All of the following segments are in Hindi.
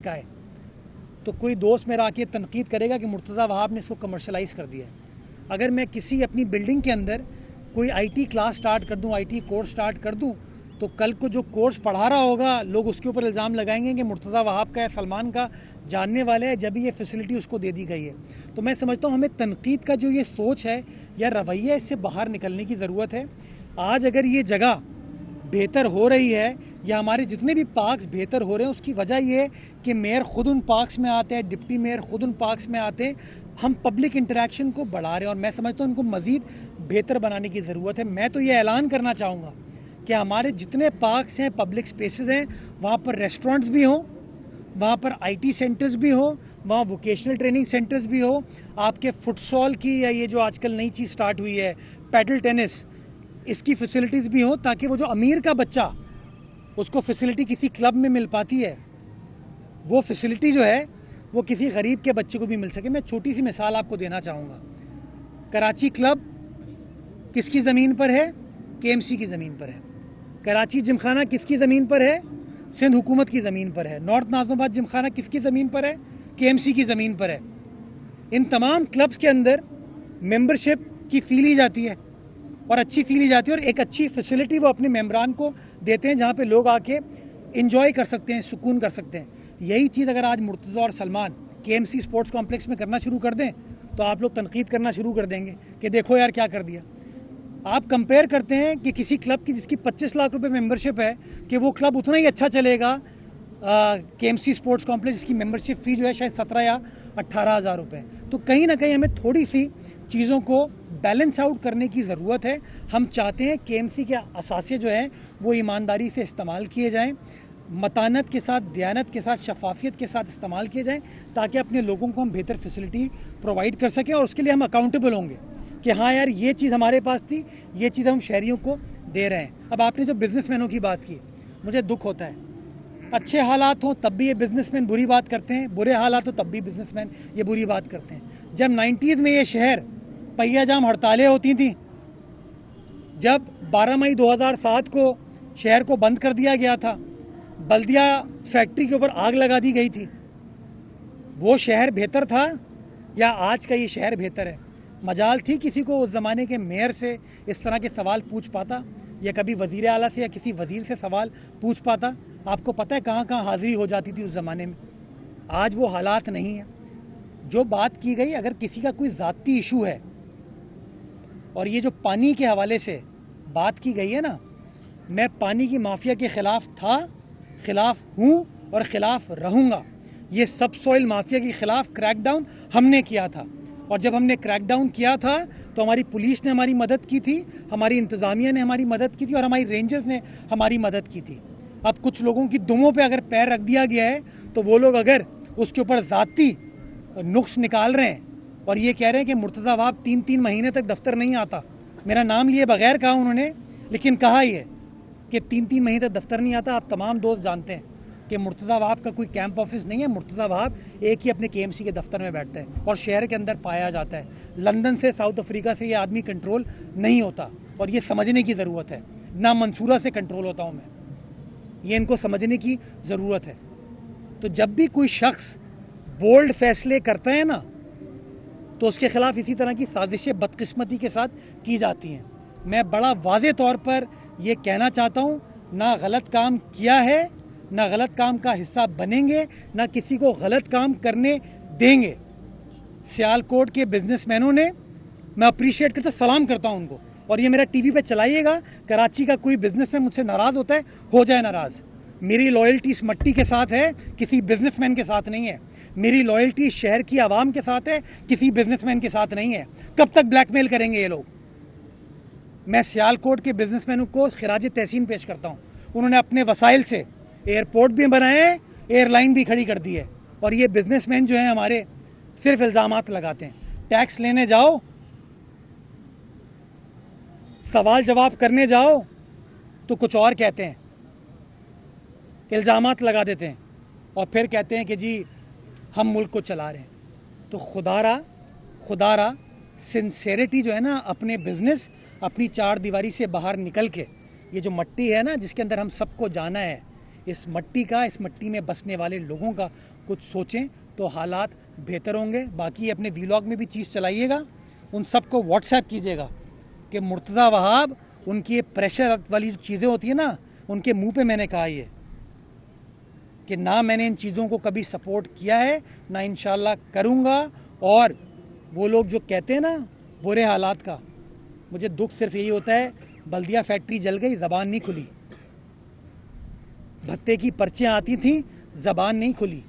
का है तो कोई दोस्त मेरा आके तनकीद करेगा कि मुर्तज़ा वहाब ने इसको कमर्शलाइज़ कर दिया है। अगर मैं किसी अपनी बिल्डिंग के अंदर कोई आईटी क्लास स्टार्ट कर दूं, आईटी कोर्स स्टार्ट कर दूं, तो कल को जो कोर्स पढ़ा रहा होगा लोग उसके ऊपर इल्ज़ाम लगाएंगे कि मुर्तज़ा वहाब का है, सलमान का जानने वाले है, जब ये फैसिलिटी उसको दे दी गई है। तो मैं समझता हूँ हमें तनकीद का जो ये सोच है या रवैया, इससे बाहर निकलने की ज़रूरत है। आज अगर ये जगह बेहतर हो रही है या हमारे जितने भी पार्क्स बेहतर हो रहे हैं, उसकी वजह ये है कि मेयर ख़ुद उन पार्क्स में आते हैं, डिप्टी मेयर ख़ुद उन पार्क्स में आते हैं। हम पब्लिक इंटरेक्शन को बढ़ा रहे हैं और मैं समझता हूँ इनको मज़ीद बेहतर बनाने की ज़रूरत है। मैं तो ये ऐलान करना चाहूँगा कि हमारे जितने पार्क्स हैं, पब्लिक स्पेसेस हैं, वहाँ पर रेस्टोरेंट्स भी हों, वहाँ पर IT सेंटर्स भी हो, वहाँ वोकेशनल ट्रेनिंग सेंटर्स भी हो, आपके फुटसॉल की या ये जो आजकल नई चीज़ स्टार्ट हुई है पैडल टेनिस, इसकी फैसिलिटीज़ भी हो, ताकि वो जो अमीर का बच्चा उसको फैसिलिटी किसी क्लब में मिल पाती है, वो फैसिलिटी जो है वो किसी गरीब के बच्चे को भी मिल सके। मैं छोटी सी मिसाल आपको देना चाहूँगा। कराची क्लब किसकी ज़मीन पर है? KMC की ज़मीन पर है। कराची जिमखाना किसकी ज़मीन पर है? सिंध हुकूमत की ज़मीन पर है। नॉर्थ नाज़िमाबाद जिमखाना किसकी ज़मीन पर है? KMC की ज़मीन पर है। इन तमाम क्लब्स के अंदर मेंबरशिप की फ़ी ली जाती है और अच्छी फ़ी ली जाती है और एक अच्छी फैसिलिटी वो अपने मेम्बरान को देते हैं जहाँ पे लोग आके इंजॉय कर सकते हैं, सुकून कर सकते हैं। यही चीज़ अगर आज मुर्तज़ा और सलमान KMC स्पोर्ट्स कॉम्प्लेक्स में करना शुरू कर दें तो आप लोग तनकीद करना शुरू कर देंगे कि देखो यार क्या कर दिया। आप कंपेयर करते हैं कि किसी क्लब की जिसकी 25 लाख रुपए मेंबरशिप है कि वो क्लब उतना ही अच्छा चलेगा KMC स्पोर्ट्स कॉम्प्लेक्स जिसकी मेंबरशिप फ़ी जो है शायद 17 या 18 हज़ार रुपये। तो कहीं ना कहीं हमें थोड़ी सी चीज़ों को बैलेंस आउट करने की ज़रूरत है। हम चाहते हैं KMC के असासे जो हैं वो ईमानदारी से इस्तेमाल किए जाएँ, मतानत के साथ, दयानत के साथ, शफाफियत के साथ इस्तेमाल किए जाएँ, ताकि अपने लोगों को हम बेहतर फैसिलिटी प्रोवाइड कर सकें और उसके लिए हम अकाउंटेबल होंगे कि हाँ यार ये चीज़ हमारे पास थी, ये चीज़ हम शहरियों को दे रहे हैं। अब आपने जो बिज़नेसमैनों की बात की, मुझे दुख होता है। अच्छे हालात हों तब भी ये बिज़नेसमैन बुरी बात करते हैं, बुरे हालात हो तब भी बिज़नेसमैन ये बुरी बात करते हैं। जब 90s में ये शहर पहिया जाम हड़तालें होती थी, जब 12 मई 2007 को शहर को बंद कर दिया गया था, बल्दिया फैक्ट्री के ऊपर आग लगा दी गई थी, वो शहर बेहतर था या आज का ये शहर बेहतर है? मजाल थी किसी को उस ज़माने के मेयर से इस तरह के सवाल पूछ पाता या कभी वज़ीर आला से या किसी वज़ीर से सवाल पूछ पाता? आपको पता है कहाँ कहाँ हाज़िरी हो जाती थी उस ज़माने में। आज वो हालात नहीं है। जो बात की गई, अगर किसी का कोई ज़ाती इशू है और ये जो पानी के हवाले से बात की गई है ना, मैं पानी की माफिया के ख़िलाफ़ था, ख़िलाफ़ हूँ और ख़िलाफ़ रहूँगा। ये सब सॉइल माफिया के ख़िलाफ़ क्रैकडाउन हमने किया था और जब हमने क्रैकडाउन किया था तो हमारी पुलिस ने हमारी मदद की थी, हमारी इंतज़ामिया ने हमारी मदद की थी और हमारी रेंजर्स ने हमारी मदद की थी। अब कुछ लोगों की दुमों पे अगर पैर रख दिया गया है तो वो लोग अगर उसके ऊपर ज़ाती नुक्स निकाल रहे हैं और ये कह रहे हैं कि मुर्तज़ा वहाब 3-3 महीने तक दफ्तर नहीं आता, मेरा नाम लिए बगैर कहा उन्होंने, लेकिन कहा ही है कि 3-3 महीने तक दफ्तर नहीं आता। आप तमाम दोस्त जानते हैं कि मुर्तज़ा वहाब का कोई कैंप ऑफिस नहीं है। मुर्तज़ा वहाब एक ही अपने KMC के दफ्तर में बैठता है और शहर के अंदर पाया जाता है। लंदन से, साउथ अफ्रीका से ये आदमी कंट्रोल नहीं होता और ये समझने की ज़रूरत है। ना मंसूरा से कंट्रोल होता हूँ मैं, ये इनको समझने की ज़रूरत है। तो जब भी कोई शख्स बोल्ड फैसले करता है ना, तो उसके ख़िलाफ़ इसी तरह की साजिशें बदकिस्मती के साथ की जाती हैं। मैं बड़ा वाज़े तौर पर ये कहना चाहता हूँ, ना गलत काम किया है, ना गलत काम का हिस्सा बनेंगे, ना किसी को गलत काम करने देंगे। सियालकोट के बिजनेसमैनों ने, मैं अप्रिशिएट करता, सलाम करता हूँ उनको, और ये मेरा TV पे चलाइएगा। कराची का कोई बिजनेसमैन मुझसे नाराज़ होता है, हो जाए नाराज़। मेरी लॉयल्टी इस मट्टी के साथ है, किसी बिजनेसमैन के साथ नहीं है। मेरी लॉयल्टी शहर की आवाम के साथ है, किसी बिजनेसमैन के साथ नहीं है। कब तक ब्लैकमेल करेंगे ये लोग? मैं सियालकोट के बिजनेसमैनों को खिराज तहसीन पेश करता हूँ। उन्होंने अपने वसाइल से एयरपोर्ट भी बनाए हैं, एयरलाइन भी खड़ी कर दी है, और ये बिजनेसमैन जो हैं हमारे सिर्फ इल्ज़ामात लगाते हैं। टैक्स लेने जाओ, सवाल जवाब करने जाओ तो कुछ और कहते हैं, इल्ज़ामात लगा देते हैं और फिर कहते हैं कि जी हम मुल्क को चला रहे हैं। तो खुदारा सिंसेरिटी जो है ना, अपने बिज़नेस, अपनी चार दीवारी से बाहर निकल के, ये जो मट्टी है ना जिसके अंदर हम सबको जाना है, इस मट्टी में बसने वाले लोगों का कुछ सोचें तो हालात बेहतर होंगे। बाकी अपने वीलॉग में भी चीज़ चलाइएगा, उन सबको व्हाट्सएप कीजिएगा कि मुर्तज़ा वहाब, उनकी ये प्रेशर वाली जो चीज़ें होती है ना, उनके मुंह पे मैंने कहा ये कि ना मैंने इन चीज़ों को कभी सपोर्ट किया है, ना इंशाल्लाह करूँगा। और वो लोग जो कहते हैं ना बुरे हालात का, मुझे दुख सिर्फ यही होता है, बल्दिया फैक्ट्री जल गई, ज़बान नहीं खुली। भत्ते की पर्चियाँ आती थी, ज़बान नहीं खुली।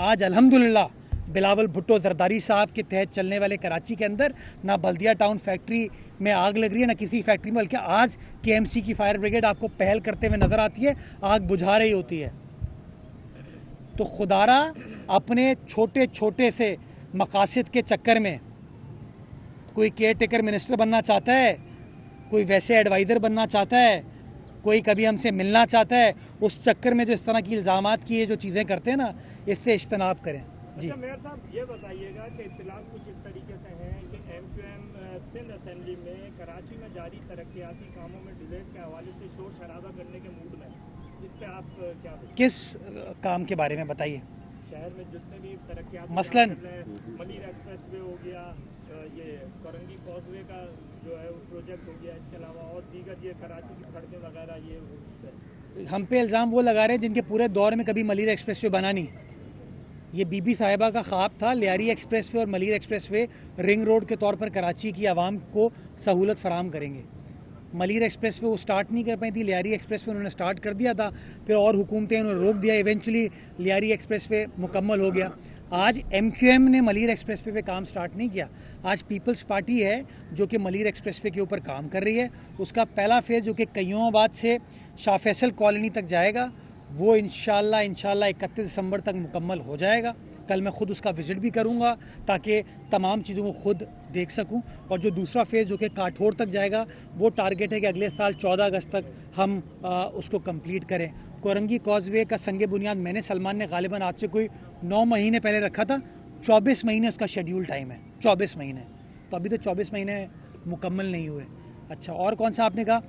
आज अल्हम्दुलिल्लाह बिलावल भुट्टो जरदारी साहब के तहत चलने वाले कराची के अंदर ना बल्दिया टाउन फैक्ट्री में आग लग रही है, ना किसी फैक्ट्री में, बल्कि आज केएमसी की फायर ब्रिगेड आपको पहल करते हुए नज़र आती है, आग बुझा रही होती है। तो खुदारा अपने छोटे छोटे से मकासद के चक्कर में, कोई केयर टेकर मिनिस्टर बनना चाहता है, कोई वैसे एडवाइज़र बनना चाहता है, कोई कभी हमसे मिलना चाहता है, उस चक्कर में जो इस तरह की इल्ज़ामात की ये जो चीज़ें करते हैं ना, इससे इज्तनाब करें। जी अच्छा मेयर साहब, ये बताइएगा कि इत्तलात कुछ इस तरीके से हैं कि एमक्यूएम सिंध असेंबली में कराची में जारी तरक्याती कामों में डिलेज के हवाले से शोर शराबा करने के मूड में, इस पे आप क्या बोलें? किस काम के बारे में बताइए? शहर में जितने भी तरक्यात मसलन मलिर एक्सप्रेसवे हो गया, ये कोरंगी कॉजवे का जो है वो प्रोजेक्ट हो गया, इसके अलावा और दीगर ये कराची की सड़कें वगैरह, ये हम पे इल्ज़ाम वो लगा रहे हैं जिनके पूरे दौर में कभी मलिर एक्सप्रेसवे बना नहीं। ये बीबी साहिबा का ख्वाब था, लियारी एक्सप्रेसवे और मलिर एक्सप्रेसवे रिंग रोड के तौर पर कराची की आवाम को सहूलत फराम करेंगे। मलिर एक्सप्रेसवे वो स्टार्ट नहीं कर पाई थी, लियारी एक्सप्रेसवे उन्होंने स्टार्ट कर दिया था, फिर और हुकूमतें उन्होंने रोक दिया, इवेंचुअली लियारी एक्सप्रेसवे मुकम्मल हो गया। आज एमक्यूएम ने मलिर एक्सप्रेसवे पे काम स्टार्ट नहीं किया, आज पीपल्स पार्टी है जो कि मलिर एक्सप्रेसवे के ऊपर काम कर रही है। उसका पहला फेज़ जो कि कयूमाबाद से शाह फैसल कॉलोनी तक जाएगा, वो इंशाल्लाह 31 दिसंबर तक मुकम्मल हो जाएगा। कल मैं ख़ुद उसका विज़िट भी करूंगा ताकि तमाम चीज़ों को ख़ुद देख सकूं। और जो दूसरा फेज़ जो कि काठोर तक जाएगा, वो टारगेट है कि अगले साल 14 अगस्त तक हम उसको कंप्लीट करें। कोरंगी कॉजवे का संगे बुनियाद मैंने, सलमान ने गालिबन आज से कोई 9 महीने पहले रखा था, 24 महीने उसका शेड्यूल टाइम है, 24 महीने। तो अभी तो 24 महीने मुकम्मल नहीं हुए। अच्छा, और कौन सा आपने कहा?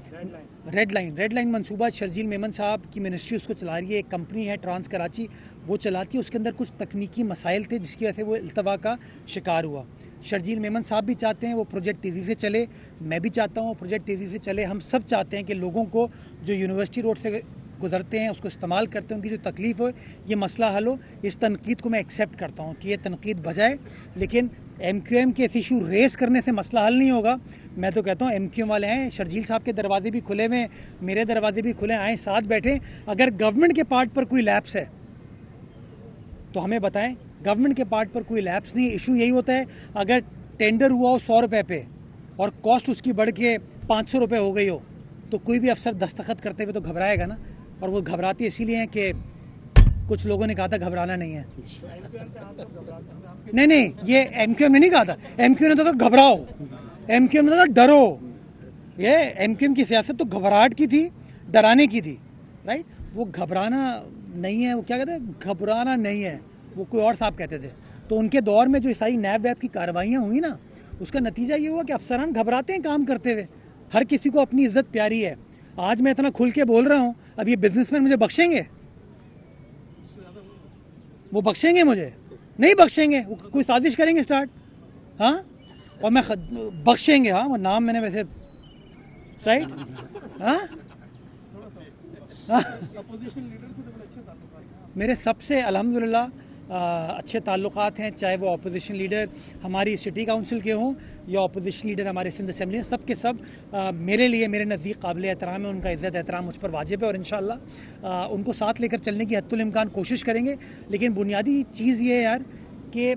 रेड लाइन मंसूबा शर्जील मेमन साहब की मिनिस्ट्री उसको चला रही है, एक कंपनी है ट्रांस कराची वो चलाती है। उसके अंदर कुछ तकनीकी मसाइल थे जिसकी वजह से वो इल्तवा का शिकार हुआ। शर्जील मेमन साहब भी चाहते हैं वो प्रोजेक्ट तेज़ी से चले, मैं भी चाहता हूँ वो प्रोजेक्ट तेज़ी से चले। हम सब चाहते हैं कि लोगों को जो यूनिवर्सिटी रोड से गुजरते हैं, उसको इस्तेमाल करते हैं, उनकी जो तकलीफ़ हो, ये मसला हल हो। इस तनकीद को मैं एक्सेप्ट करता हूँ कि ये तनकीद बजाए, लेकिन एमक्यूएम के इस इशू रेस करने से मसला हल नहीं होगा। मैं तो कहता हूँ एमक्यूएम वाले हैं, शर्जील साहब के दरवाजे भी खुले हुए हैं, मेरे दरवाजे भी खुले, आए साथ बैठे। अगर गवर्नमेंट के पार्ट पर कोई लैप्स है तो हमें बताएं। गवर्नमेंट के पार्ट पर कोई लैप्स नहीं, इशू यही होता है अगर टेंडर हुआ हो 100 रुपये पे और कॉस्ट उसकी बढ़ के 500 रुपये हो गई हो, तो कोई भी अफसर दस्तखत करते हुए तो घबराएगा ना। और वो घबराते इसीलिए हैं कि कुछ लोगों ने कहा था घबराना नहीं है। नहीं, ये एमक्यूएम ने नहीं कहा था, एमक्यूएम ने तो कहा घबराओ, एमक्यूएम ने तो कहा डरो। ये एमक्यूएम की सियासत तो घबराहट की थी, डराने की थी, राइट। वो घबराना नहीं है, वो क्या कहते हैं, घबराना नहीं है, वो कोई और साहब कहते थे। तो उनके दौर में जो सारी नैब वैब की कार्रवाइयाँ हुई ना, उसका नतीजा ये हुआ कि अफसरान घबराते हैं काम करते हुए। हर किसी को अपनी इज्जत प्यारी है। आज मैं इतना खुल के बोल रहा हूँ, अब ये बिजनेसमैन मुझे बख्शेंगे? वो बख्शेंगे? मुझे नहीं बख्शेंगे। वो कोई साजिश करेंगे स्टार्ट, हाँ, और मैं बख्शेंगे, हाँ, वो नाम मैंने वैसे, राइट, हाँ, मेरे सबसे अल्हम्दुलिल्लाह अच्छे ताल्लुकात हैं, चाहे वो अपोजिशन लीडर हमारी सिटी काउंसिल के हों या अपोजिशन लीडर हमारे सिंध असेंबली, सब के सब मेरे लिए, मेरे नज़दीक काबिल एहतराम है। उनका इज़्ज़त एहतराम मुझ पर वाजिब है और इंशाअल्लाह उनको साथ लेकर चलने की हद्दुल इम्कान कोशिश करेंगे। लेकिन बुनियादी चीज़ ये है यार कि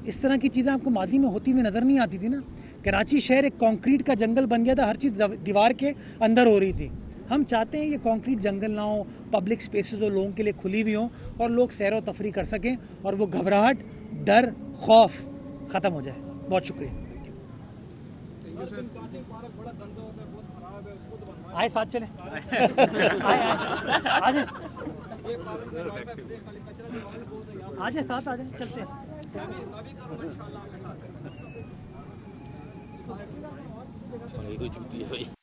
इस तरह की चीज़ें आपको माजी में होती हुई नज़र नहीं आती थी ना। कराची शहर एक कंक्रीट का जंगल बन गया था, हर चीज़ दीवार के अंदर हो रही थी। हम चाहते हैं कि कंक्रीट जंगल ना हो, पब्लिक स्पेसेस हो, लोगों के लिए खुली हुई हों और लोग सैर व तफरी कर सकें और वो घबराहट, डर, खौफ ख़त्म हो जाए। बहुत शुक्रिया। आए साथ चले, आजे साथ आ जाए, चलते हैं। कोई छुट्टी है भाई।